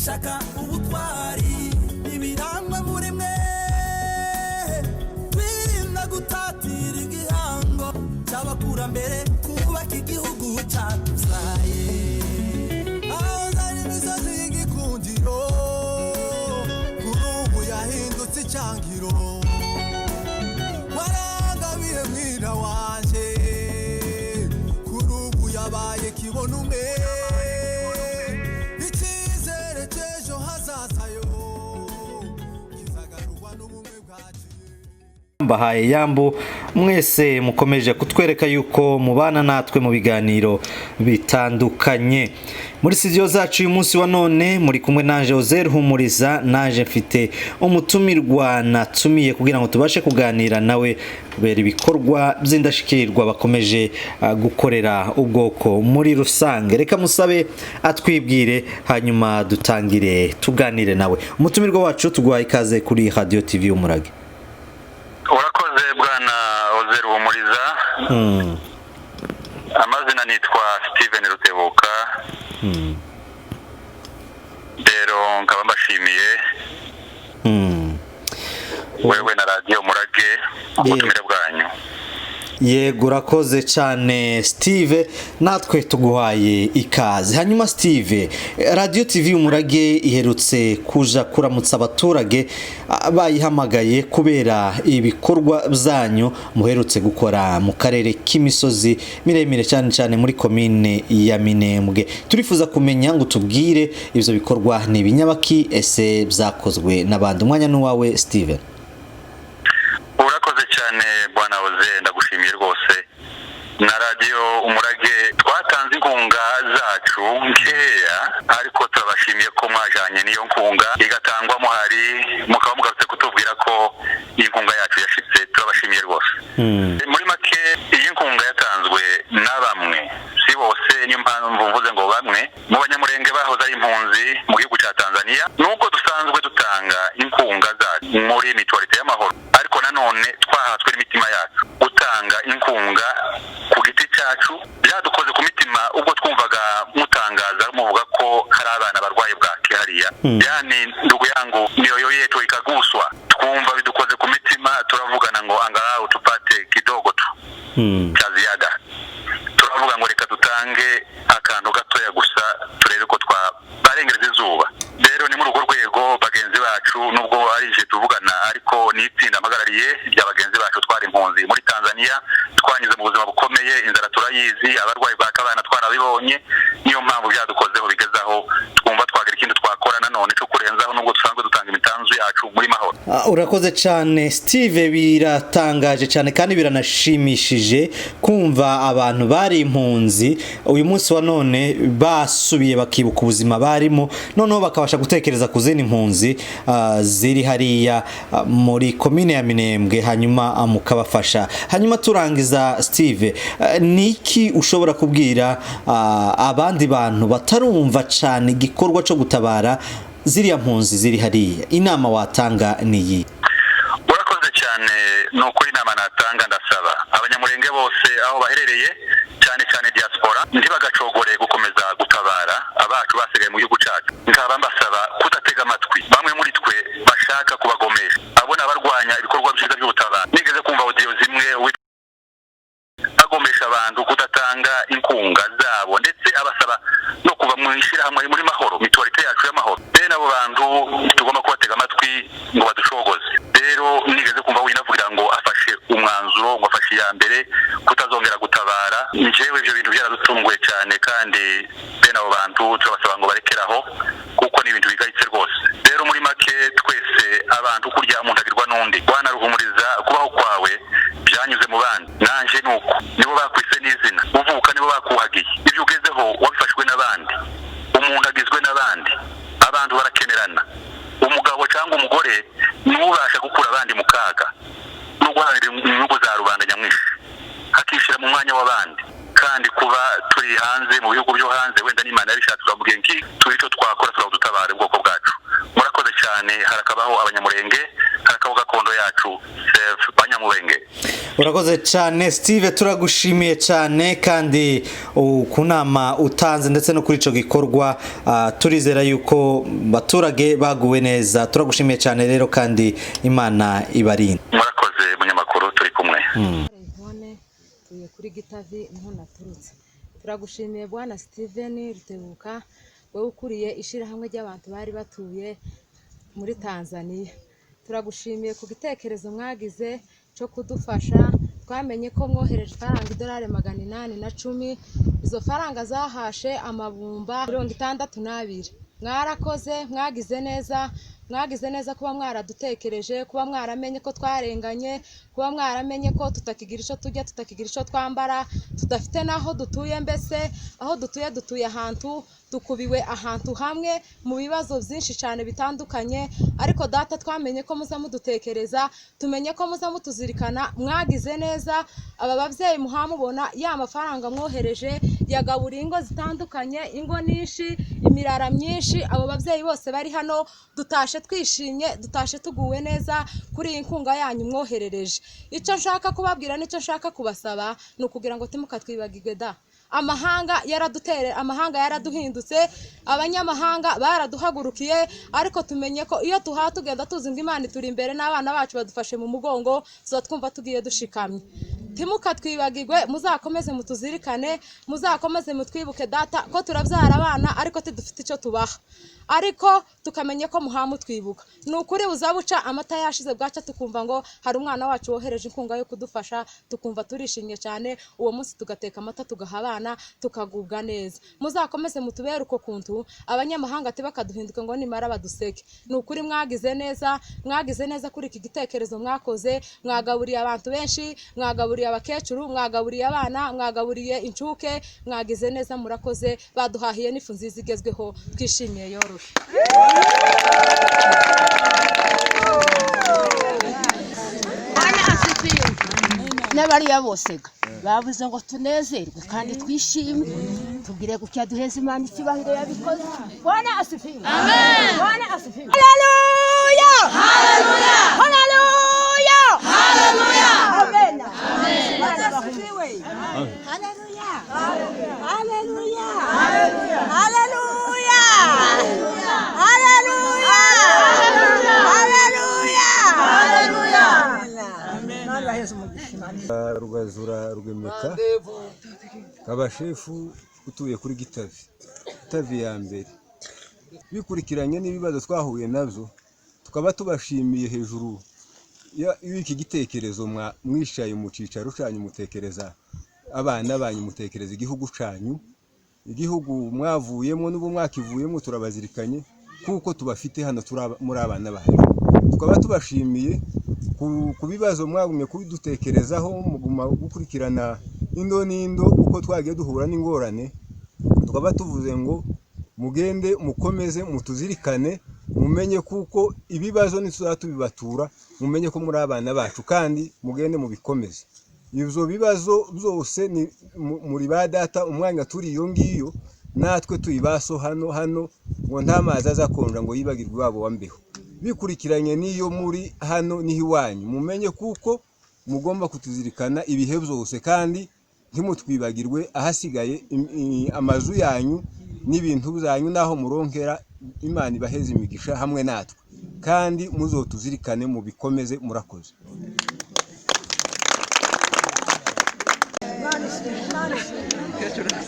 ishaka ubutwari ibirangwa muri mwe twirinda gutatira igihango cy'abakurambere kubaka igihugu cyatubyaye aho zari imisozi y'igikundiro kuri ubu yahindutse icyangiro warangabiye mwira wanje kuri ubu yabaye kibona umwe icyizere cy'ejo hazazayo kizagarurwa n'ubumwe bwacu. Mbahaye yambu mwese mukomeje kutwereka yuko mubana natwe mu biganiro bitandukanye muri studio zacu uyu munsi wa none muri kumwe naje Ozer Humuriza naje mfite umutumirwa natumiye kugira ngo tubashe kuganira nawe kubera ibikorwa by'indashikirwa bakomeje gukorera ubwoko muri rusange. Reka musabe atwibwire hanyuma dutangire tuganire nawe. Umutumirwa wacu tugwaye ikaze kuri Radio TV Umurage. Urakoze bwana Ozer Humuriza. Amazina nitwa Steven Rutebuka. Rero nkaba mbashimiye wewe na Radio Umurage ubutumire bwanyu. Yego urakoze cyane Steve, natwe tuguhaye ikaze. Hanyuma Steve, Radio TV Umurage iherutse kuja kuramutsa abaturage bayihamagaye kubera ibikorwa byanyu muherutse gukora mu karere k'imisozi miremire cyane cyane muri commune ya Minembwe. Turifuza kumenya ngo tubwire ivyo bikorwa ni binyabaki ese byakozwe n'abandi. Umwanya n'uwawe Steve. Urakoze cyane bwana Oze, ndagushimiye rwose. Na Radio Umurage twatanze inkunga zacu nkeya ariko turabashimiye ko mwajanye niyo nkunga igatangwa muhari mukaba mugarutse kutubwira ko inkunga yacu yashitse. Turabashimiye rwose. Muri make iyi nkunga yatanzwe na bamwe, si bose, niyo mpamvu mvuze ngo bamwe mu banyamurenge bahoze ari impunzi mu gihugu cya Tanzania. Nuko dusanzwe dutanga inkunga zacu muri mituwalite y'amahoro, ariko nanone twahatswe n'imitima yacu gutanga inkunga ku giti cyacu. Byadukoze ku mitima ubwo twumvaga mutangaza muvuga ko hari abana barwaye bwaki hariya, yani ndugu yangu mioyo yetu ikaguswa, twumva bidukoze ku mitima. Turavugana ngo angalau tupate kidogo tu cha ziada. Turavuga ngo reka dutange akantu gatoya gusa turebe ko twabarengereza izuba. Rero ni muri urwo rwego bagenzi bacu nubwo ari je tuvugana ariko ni itsinda amagarariye rya bagenzi bacu twari impunzi muri Tanzania, twanyuze mu buzima bukomeye, inzara turayizi, abarwayi bwa kabana twarabibonye. Niyo mpamvu byadukozeho bigezaho twumva twagira ikindi twakora nanone cyo kurenzaho nubwo dusanzwe dutanga imitanzu yacu muri mahoro. Urakoze cyane Steve, biratangaje cyane kandi biranashimishije kumva abantu bari impunzi uyu munsi wa none basubiye bakibuka ubuzima barimo, noneho bakabasha gutekereza ku zindi impunzi ziri hariya muri commune ya Minembwe, hanyuma mukabafasha. Hanyuma turangiza Steve, niki ushobora kubwira abandi bantu batarumva cyane igikorwa cyo gutabara ziriya mpunzi ziri hariya? Inama watanga niyi? Urakoze cyane. Nuko inama natanga, ndasaba abanyamurenge bose aho baherereye, cyane cyane diaspora, ntibagacogore gukomeza gutabara abacu basigaye mu gihugu cyacu. Nkaba mbasaba kudatega amatwi bamwe muri twe bashaka kubagomesha, abona abarwanya ibikorwa byiza by'ubutabara. Nigeze kumva audio zimwe agomesha abantu kudatanga inkunga zabo, ndetse abasaba no kuva mu ishirahamwe muri mahoro, mituwalite yacu y'amahoro. Bene abo bantu tugomba kubatega amatwi ngo badushogoze. Rero nigeze kumva winavugira ngo afashe umwanzuro, ngo afashe ya mbere kutazongera gutabara. Njewe ibyo bintu byaradutunguye cyane, kandi bene abo bantu turabasaba ngo barekeraho kuko ni ibintu bigayitse rwose. Rero muri make twese abantu kurya umuntu agirwa n'undi. Bwana Ruhumuriza, kubaho kwawe byanyuze mu bandi, nanje nuko nibo bakwise n'izina, uvuka nibo bakuhagiye. Ibyo ugezeho wabifashwe n'abandi, umuntu agizwe n'abandi, abantu barakenerana. Umugabo cyangwa umugore nubasha gukura abandi mu kaga no guharira inyungu za rubanda nyamwinshi, hakishira mu mwanya w'abandi. Kandi kuba turi hanze mu bihugu byo hanze, wenda n'Imana yabishatse turavuga nki turi cyo twakora turadutabara ubwoko bwacu. Murakoze cyane. Harakabaho abanyamurenge, harakabaho gakondo yacu Save Banyamurenge. urakoze cyane Steve, turagushimiye cyane kandi ku nama utanze ndetse no kuri ico gikorwa turizera yuko baturage baguwe neza. Turagushimiye cyane rero kandi Imana ibarinde. Murakoze munyamakuru, turi kumwe. Tuye kuri Gitavi niho naturutse. Turagushimiye bwana Steven Rutebuka, wowe ukuriye ishirahamwe ry'abantu bari batuye muri Tanzania. Turagushimiye ku gitekerezo mwagize cyo kudufasha. Twamenye ko mwohereje faranga $810. Izo faranga zahashe amabumba 62. Mwarakoze, mwagize neza kuba mwaradutekereje, kuba mwaramenye ko twarenganye, kuba mwaramenye ko tutakigira ico tujya, tutakigira ico twambara, tudafite naho dutuye. Mbese aho dutuye ahantu dukubiwe ahantu hamwe mu bibazo byinshi cyane bitandukanye, ariko data twamenye ko muza mudutekereza, tumenye ko muza mutuzirikana. Mwagize neza. Aba bavyeyi muhamubona ya mafaranga mwohereje yagabura ingo zitandukanye, ingo nishi, imirara myinshi. Abo bavyeyi bose bari hano dutashe twishimye, dutashe tuguwe neza kuri inkunga yanyu mwoherereje. Ico nshaka kubabwira nico nshaka kubasaba nukugira ngo timukatwibagirwe da. Amahanga yaraduhindutse, abanyamahanga baraduhagurukiye, ariko tumenye ko iyo tugenda tuzinga Imana turi imbere n'abana bacu badufashe mu mugongo, zo twumva tugiye dushikamye. Timukatwibagirwe, muzakomeze mutuzirikane, muzakomeze mutwibuke data ko turabyara abana ariko tidufite ico tubaha, ariko tukamenye ko muhamu twibuka. Nukuri uzabuca amata yashize bwaca tukumva ngo hari umwana wacu wohereje inkunga yo kudufasha, tukumva turishimye cyane. Uwo munsi tugateka amata tugaha abana tukagubwa neza. Muzakomeze mutubere uko kuntu abanyamahanga tibakaduhinduka ngo nimara baduseke. Nukuri mwagize neza kuri iki gitekerezo mwakoze. Mwagaburiye abantu benshi, mwagaburiye abakecuru, mwagaburiye abana, mwagaburiye incuke. Mwagize neza, murakoze. Baduhahiye n'ifu nziza igezweho, twishimiye yoroshe. N'abariya bose bavuze ngo tunezerwe kandi twishime, tugire gutya duheze Imana icyubahiro yabikoze. Bwana asifiwe. Amen. Bwana asifiwe. Haleluya. Haleluya. Haleluya. Haleluya. Amen. Amen. Bwana asifiwe. Haleluya. Haleluya. Haleluya. Haleluya. Haleluya. Haleluya. Haleluya. Rugazura Rwemeka, abashefu utuye kuri Gitavi ya mbere. Bikurikiranye n'ibibazo twahuye nabyo, tukaba tubashimiye hejuru y'iki gitekerezo mwishaye mu cicaro cyanyu, mutekereza abana banyu, mutekereza igihugu cyanyu, igihugu mwavuyemo n'ubu mwakivuyemo. Turabazirikanye kuko tubafite hano muri abana banyu. Tukaba tubashimiye ku bibazo mwagumye kubidutekerezaho, muguma gukurikirana indo n'indo uko twagiye duhura n'ingorane. Tukaba tuvuze ngo mugende mukomeze mutuzirikane, mumenye kuko ibibazo nituzatubibatura, mumenye ko muri abana bacu kandi mugende mubikomeze. Ivyo bibazo byose ni muri ba data, umwanya turi iyo ngiyo natwe tuyibaso hano ngo nta mazi azakonja ngo yibagirwe wabo wambeho. Bikurikiranye niyo muri hano niho iwanyu, mumenye kuko mugomba kutuzirikana ibihe byose kandi ntimutwibagirwe ahasigaye amazu yanyu n'ibintu byanyu naho muronkera. Imana ibaheze imigisha hamwe natwe kandi muzotuzirikane mubikomeze. Murakoze.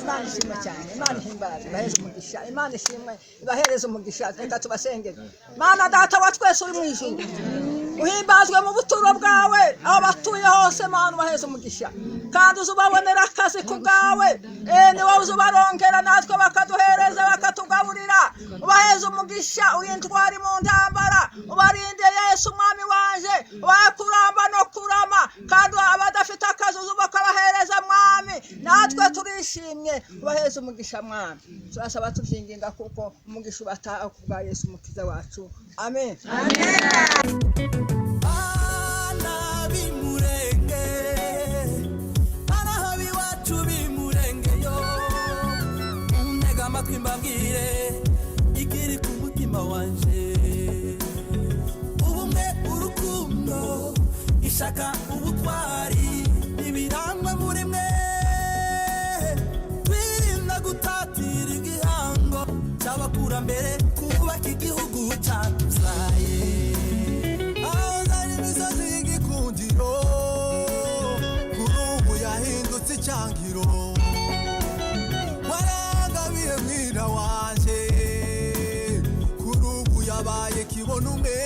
Imana ishimwe cyane, Imana ihimbaze, ibahereze umugisha, Imana ishimwe, ibahereze umugisha. Reka tubasengere. Mana data wa twese uri mu ijuru, uhimbazwe mu buturo bwawe, aho batuye hose. Mana ubahereze umugisha kandi uzubabonera akazi ku bwawe. Ni wowe uzubarongera, natwe bakaduhereza bakatugaburira. Ubahereze umugisha, urindwari mu ntambara, ubarinde Yesu umwami wanje, ubahe kuramba no kurama, kandi abadafite akazi uzubakabahereza mwami. Natwe turishimye, ubahereze umugisha mwami. Turasaba tuvyinginga kuko umugisha ubataha ku bwa Yesu umukiza wacu. Amen. Amen. Mbabwire ikiri ku mutima wanje, ubumwe, urukundo, ishaka, ubutwari. mbere kubaka igihugu cyatuzaye aho zari imisozi y'igikundiro kuri ubu yahindutse icyangiro warangabiye mwira wanje kuri ubu yabaye kibona umwe